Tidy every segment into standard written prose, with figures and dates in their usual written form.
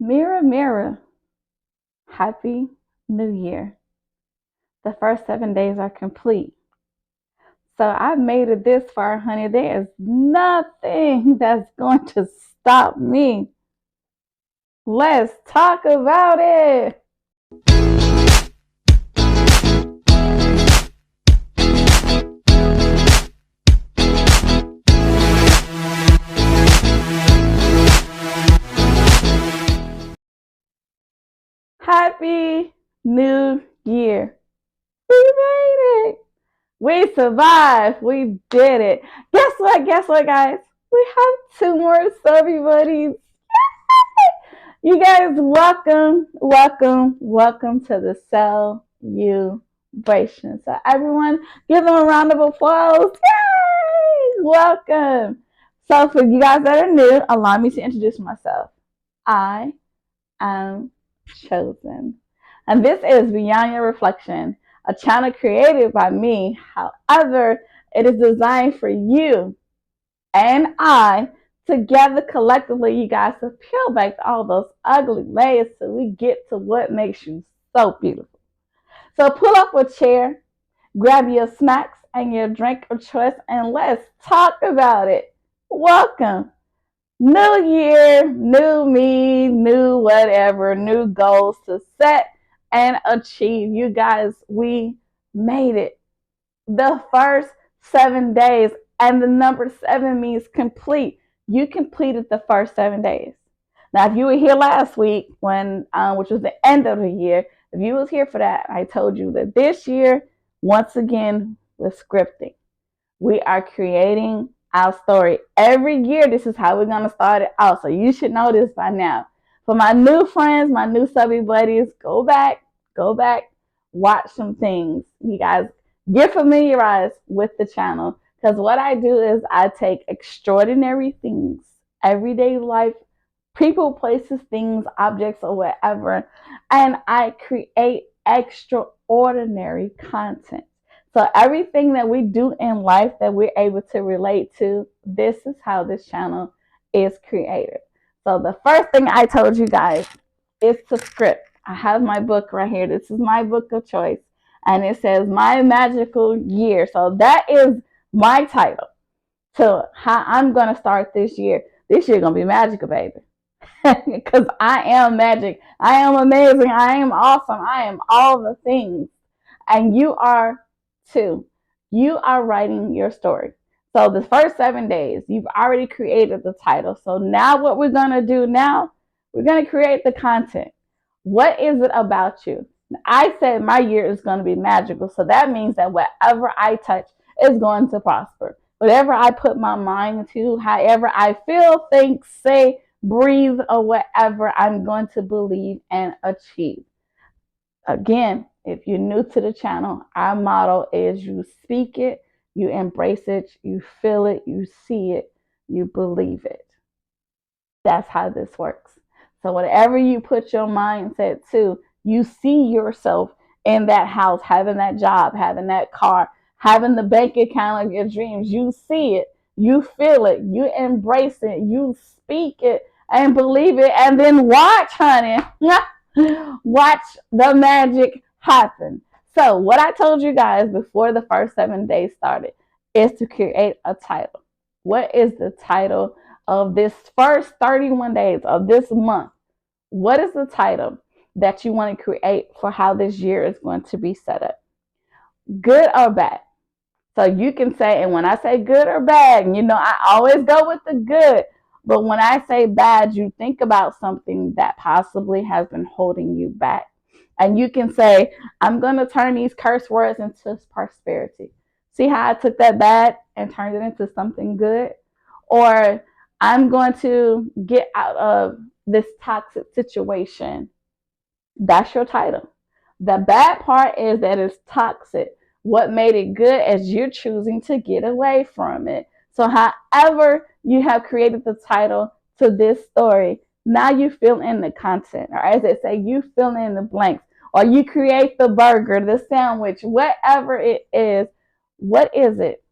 Mirror, mirror, happy new year. The first 7 days are complete. So I've made it this far, honey. There is nothing that's going to stop me. Let's talk about it. Happy New Year. We made it. We survived. We did it. Guess what? Guess what, guys? We have 2 more Subbie Buddies. You guys, welcome, welcome, welcome to the celeYOUbration. So everyone, give them a round of applause. Yay! Welcome. So for you guys that are new, allow me to introduce myself. I am chosen. And this is Beyond Your Reflection, a channel created by me. However, it is designed for you and I together collectively, you guys, to peel back all those ugly layers so we get to what makes you so beautiful. So pull up a chair, grab your snacks and your drink of choice, and let's talk about it. Welcome. New year, new me, new whatever, new goals to set and achieve. You guys, we made it. The first 7 days, and the number 7 means complete. You completed the first 7 days. Now, if you were here last week, when which was the end of the year, if you was here for that, I told you that this year, once again, we're scripting. We are creating our story. Every year, this is how we're going to start it out. So you should know this by now. For my new friends, my new Subbie Buddies, go back, watch some things. You guys, get familiarized with the channel. Because what I do is I take extraordinary things, everyday life, people, places, things, objects, or whatever, and I create extraordinary content. So everything that we do in life that we're able to relate to, this is how this channel is created. So the first thing I told you guys is to script. I have my book right here. This is my book of choice. And it says My Magical Year. So that is my title to how I'm going to start this year. This year going to be magical, baby. Because I am magic. I am amazing. I am awesome. I am all the things. And you are too. You are writing your story. So the first 7 days, you've already created the title. So now what we're going to do now, we're going to create the content. What is it about you? I said my year is going to be magical. So that means that whatever I touch is going to prosper. Whatever I put my mind to, however I feel, think, say, breathe, or whatever, I'm going to believe and achieve. Again, if you're new to the channel, our motto is you speak it, you embrace it, you feel it, you see it, you believe it. That's how this works. So whatever you put your mindset to, you see yourself in that house, having that job, having that car, having the bank account of your dreams. You see it, you feel it, you embrace it, you speak it and believe it, and then watch, honey. Watch the magic happen. So what I told you guys before the first 7 days started is to create a title. What is the title of this first 31 days of this month? What is the title that you want to create for how this year is going to be set up? Good or bad? So you can say, and when I say good or bad, you know, I always go with the good. But when I say bad, you think about something that possibly has been holding you back. And you can say, I'm going to turn these curse words into prosperity. See how I took that bad and turned it into something good? Or I'm going to get out of this toxic situation. That's your title. The bad part is that it's toxic. What made it good is you're choosing to get away from it. So however you have created the title to this story, now you fill in the content, or as they say, you fill in the blanks, or you create the burger, the sandwich, whatever it is. What is it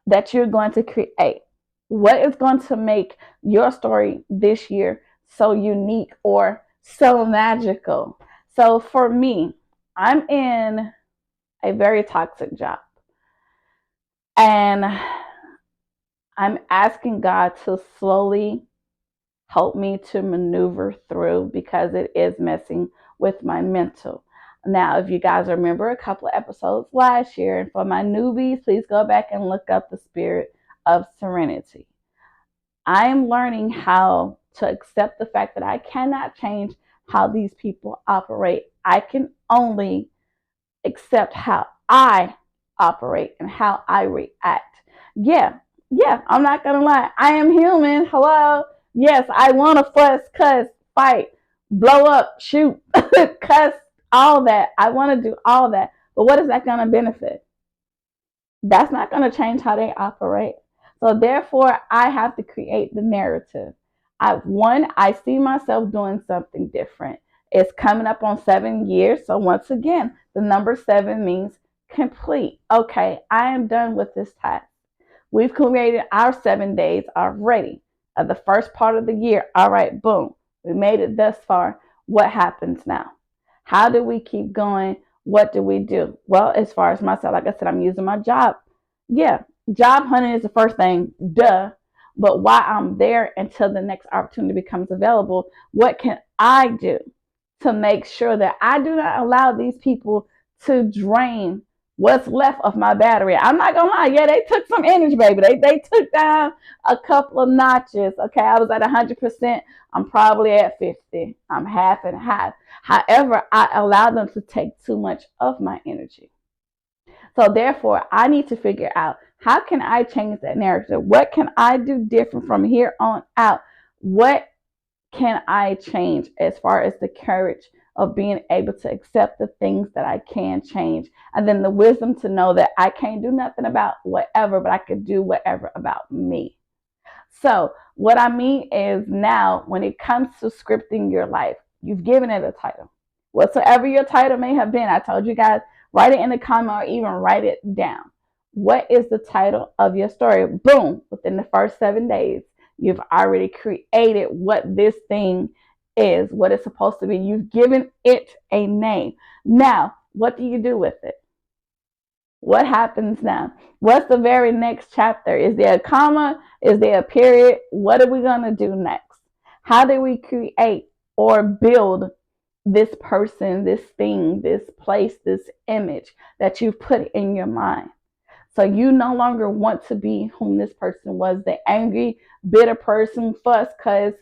that you're going to create? What is going to make your story this year so unique or so magical. So for me, I'm in a very toxic job. And I'm asking God to slowly help me to maneuver through because it is messing with my mental. Now, if you guys remember a couple of episodes last year, and for my newbies, please go back and look up the spirit of serenity. I am learning how to accept the fact that I cannot change how these people operate. I can only accept how I operate and how I react. Yeah, I'm not gonna lie. I am human. Hello. Yes, I want to fuss, cuss, fight, blow up, shoot, cuss, all that. I want to do all that. But what is that going to benefit? That's not going to change how they operate. So therefore, I have to create the narrative. I see myself doing something different. It's coming up on 7 years. So once again, the number 7 means complete. Okay, I am done with this task. We've created our 7 days already of the first part of the year. All right, boom. We made it thus far. What happens now? How do we keep going? What do we do? Well, as far as myself, like I said, I'm using my job. Yeah, job hunting is the first thing, duh. But while I'm there until the next opportunity becomes available, what can I do to make sure that I do not allow these people to drain what's left of my battery? I'm not gonna lie, yeah, they took some energy, baby. They took down a couple of notches. Okay, I was at 100%. I'm probably at 50. I'm half and half. However, I allow them to take too much of my energy. So therefore, I need to figure out, how can I change that narrative? What can I do different from here on out? What can I change as far as the courage of being able to accept the things that I can change, and then the wisdom to know that I can't do nothing about whatever, but I could do whatever about me. So what I mean is, now when it comes to scripting your life, you've given it a title. Whatsoever your title may have been, I told you guys, write it in the comment or even write it down. What is the title of your story? Boom, within the first 7 days, you've already created what this thing is, what it's supposed to be. You've given it a name. Now, what do you do with it? What happens now? What's the very next chapter? Is there a comma? Is there a period? What are we going to do next? How do we create or build this person, this thing, this place, this image that you've put in your mind? So you no longer want to be whom this person was, the angry, bitter person, fuss, cuss,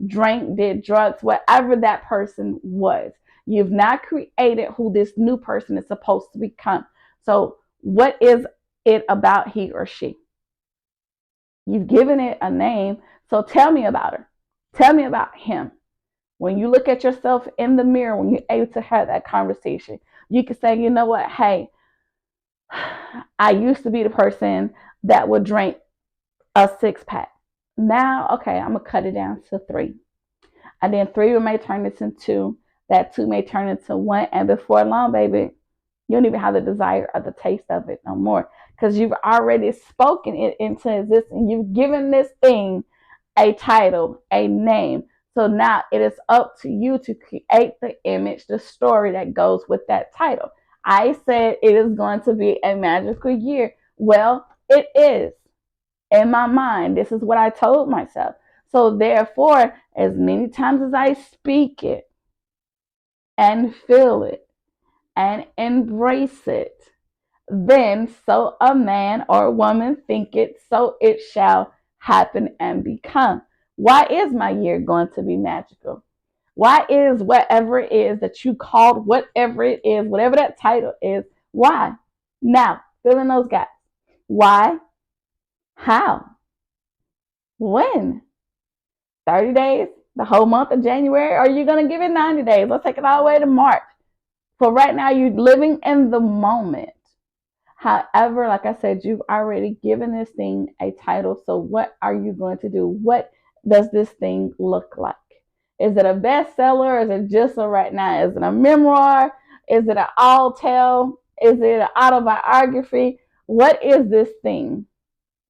drank, did drugs, whatever that person was. You've now created who this new person is supposed to become. So what is it about he or she? You've given it a name. So tell me about her. Tell me about him. When you look at yourself in the mirror, when you're able to have that conversation, you can say, you know what? Hey, I used to be the person that would drink a 6-pack. Now, okay, I'm going to cut it down to 3. And then 3 may turn into 2. That 2 may turn into 1. And before long, baby, you don't even have the desire or the taste of it no more, because you've already spoken it into existence. You've given this thing a title, a name. So now it is up to you to create the image, the story that goes with that title. I said it is going to be a magical year. Well, it is. In my mind, this is what I told myself. So therefore, as many times as I speak it and feel it and embrace it, then so a man or a woman think it, so it shall happen and become. Why is my year going to be magical? Why is whatever it is that you called, whatever it is, whatever that title is, why? Now, fill in those gaps. Why? How? When? 30 days? The whole month of January? Or are you going to give it 90 days? Let's take it all the way to March. For right now, you're living in the moment. However, like I said, you've already given this thing a title. So what are you going to do? What does this thing look like? Is it a bestseller? Is it just a right now? Is it a memoir? Is it an all tale? Is it an autobiography? What is this thing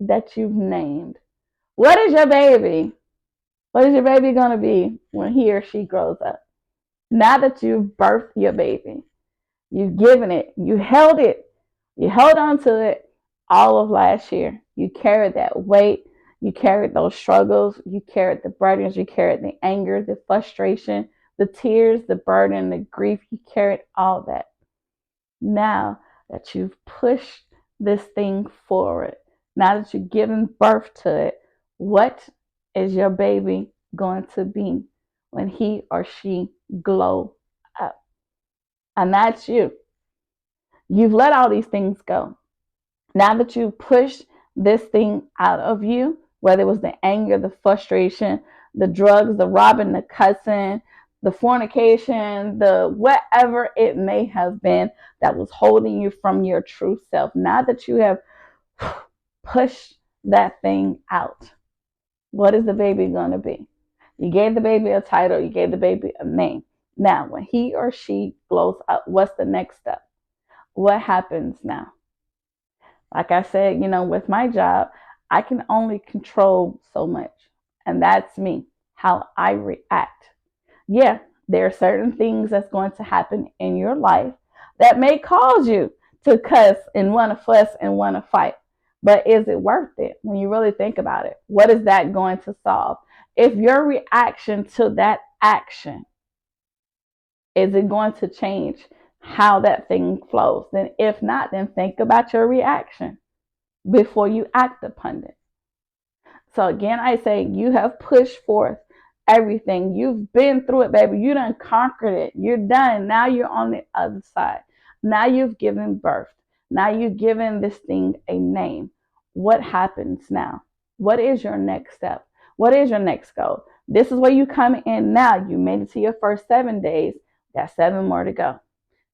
that you've named? What is your baby? What is your baby going to be when he or she grows up? Now that you've birthed your baby, you've given it, you held on to it all of last year. You carried that weight, you carried those struggles, you carried the burdens, you carried the anger, the frustration, the tears, the burden, the grief, you carried all that. Now that you've pushed this thing forward, now that you've given birth to it, what is your baby going to be when he or she glow up? And that's you. You've let all these things go. Now that you've pushed this thing out of you, whether it was the anger, the frustration, the drugs, the robbing, the cussing, the fornication, the whatever it may have been that was holding you from your true self, now that you have pushed that thing out, what is the baby going to be? You gave the baby a title, you gave the baby a name. Now, when he or she glows up, what's the next step? What happens now? Like I said, with my job, I can only control so much. And that's me, how I react. Yeah, there are certain things that's going to happen in your life that may cause you to cuss and want to fuss and want to fight. But is it worth it when you really think about it? What is that going to solve? If your reaction to that action, is it going to change how that thing flows? Then if not, then think about your reaction before you act upon it. So again, I say you have pushed forth everything. You've been through it, baby. You done conquered it. You're done. Now you're on the other side. Now you've given birth. Now you've given this thing a name. What happens now? What is your next step? What is your next goal? This is where you come in now. You made it to your first 7 days. Got 7 more to go.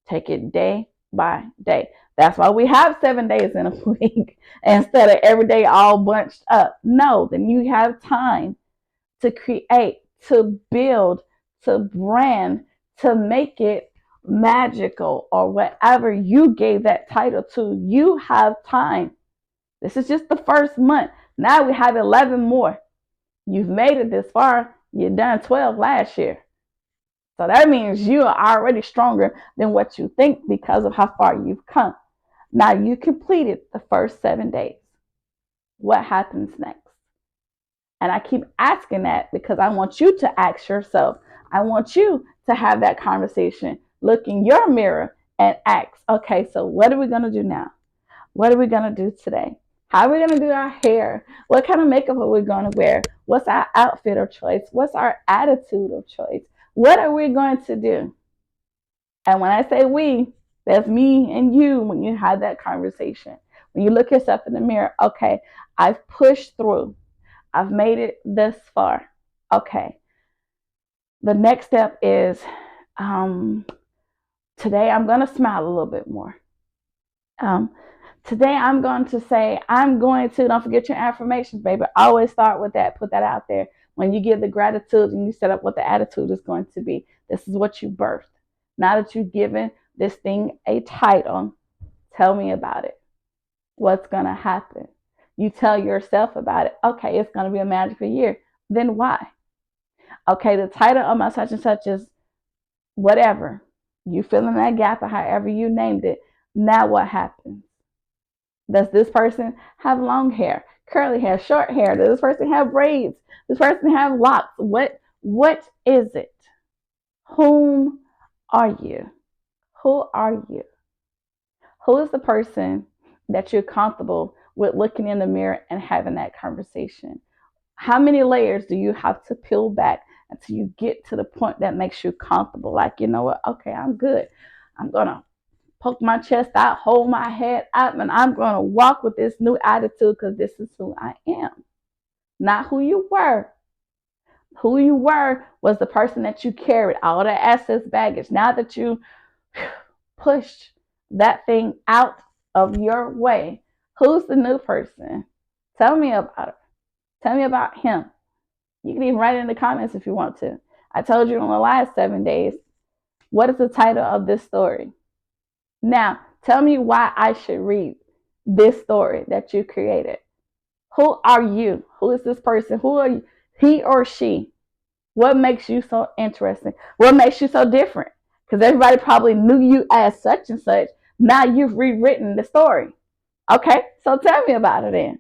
Take it day by day. That's why we have 7 days in a week instead of every day all bunched up. No, then you have time to create, to build, to brand, to make it magical or whatever you gave that title to. You have time. This is just the first month. Now we have 11 more. You've made it this far. You've done 12 last year. So that means you are already stronger than what you think because of how far you've come. Now you completed the first 7 days. What happens next? And I keep asking that because I want you to ask yourself. I want you to have that conversation. Look in your mirror and ask, okay, so what are we going to do now? What are we going to do today? How are we going to do our hair? What kind of makeup are we going to wear? What's our outfit of choice? What's our attitude of choice? What are we going to do? And when I say we, that's me and you when you have that conversation. When you look yourself in the mirror, okay, I've pushed through. I've made it this far. Okay. The next step is today I'm going to smile a little bit more. Today I'm going to say, don't forget your affirmations, baby. Always start with that. Put that out there. When you give the gratitude and you set up what the attitude is going to be, this is what you birthed. Now that you've given this thing a title, tell me about it. What's going to happen? You tell yourself about it. Okay, it's going to be a magical year. Then why? Okay, the title of my such and such is whatever. You fill in that gap or however you named it. Now what happens? Does this person have long hair, curly hair, short hair? Does this person have braids? Does this person have locks? What is it? Whom are you? Who are you? Who is the person that you're comfortable with looking in the mirror and having that conversation? How many layers do you have to peel back until you get to the point that makes you comfortable? Like, you know what? Okay, I'm good. I'm going to poke my chest out, hold my head up, and I'm going to walk with this new attitude because this is who I am. Not who you were. Who you were was the person that you carried, all the excess baggage. Now that you pushed that thing out of your way, who's the new person? Tell me about it. Tell me about him. You can even write it in the comments if you want to. I told you in the last 7 days, what is the title of this story? Now, tell me why I should read this story that you created. Who are you? Who is this person? Who are you? He or she? What makes you so interesting? What makes you so different? Because everybody probably knew you as such and such. Now you've rewritten the story. Okay, so tell me about it then.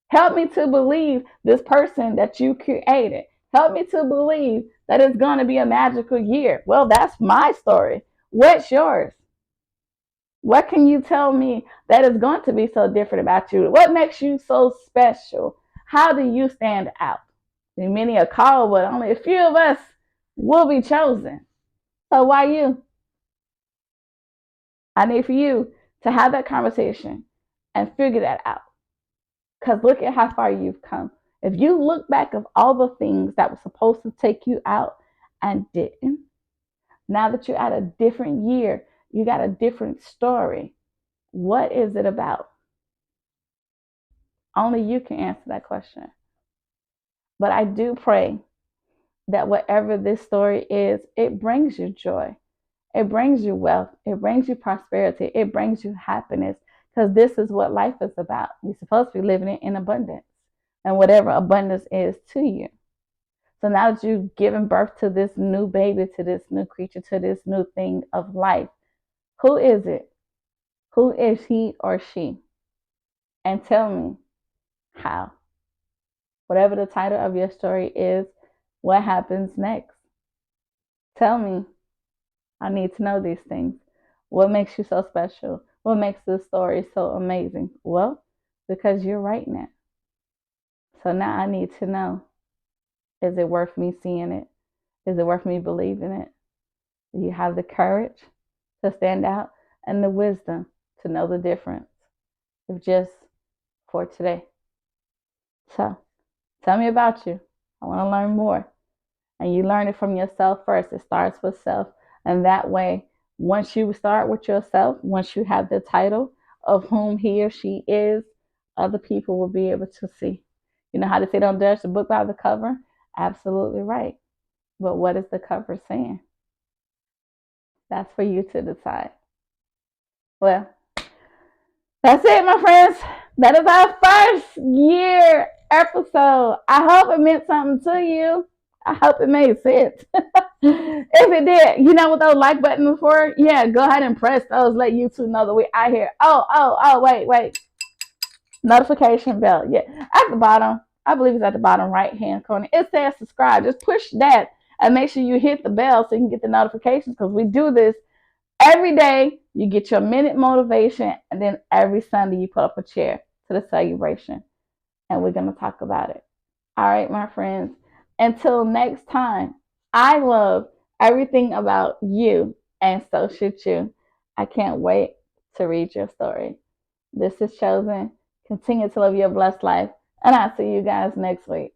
Help me to believe this person that you created. Help me to believe that it's going to be a magical year. Well, that's my story. What's yours? What can you tell me that is going to be so different about you? What makes you so special? How do you stand out? Many are called, but only a few of us will be chosen. So why you? I need for you to have that conversation and figure that out. Because look at how far you've come. If you look back of all the things that were supposed to take you out and didn't, now that you're at a different year, you got a different story. What is it about? Only you can answer that question. But I do pray that whatever this story is, it brings you joy. It brings you wealth. It brings you prosperity. It brings you happiness. Because this is what life is about. You're supposed to be living it in abundance. And whatever abundance is to you. So now that you've given birth to this new baby, to this new creature, to this new thing of life, who is it? Who is he or she? And tell me how. Whatever the title of your story is, what happens next? Tell me. I need to know these things. What makes you so special? What makes this story so amazing? Well, because you're writing it. So now I need to know, is it worth me seeing it? Is it worth me believing it? Do you have the courage to stand out and the wisdom to know the difference? If just for today. So tell me about you. I want to learn more. And you learn it from yourself first. It starts with self. And that way, once you start with yourself, once you have the title of whom he or she is, other people will be able to see. You know how they say don't judge the book by the cover? Absolutely right. But what is the cover saying? That's for you to decide. Well, that's it, my friends. That is our first year episode. I hope it meant something to you. I hope it made sense. If it did, you know what those like buttons for? Yeah, go ahead and press those. Let YouTube know that we're out here. Oh, wait. Notification bell. Yeah, at the bottom. I believe it's at the bottom right-hand corner. It says subscribe. Just push that and make sure you hit the bell so you can get the notifications because we do this every day. You get your minute motivation, and then every Sunday you put up a chair to the celeYOUbration, and we're going to talk about it. All right, my friends. Until next time, I love everything about you, and so should you. I can't wait to read your story. This is Chosen. Continue to live your blessed life, and I'll see you guys next week.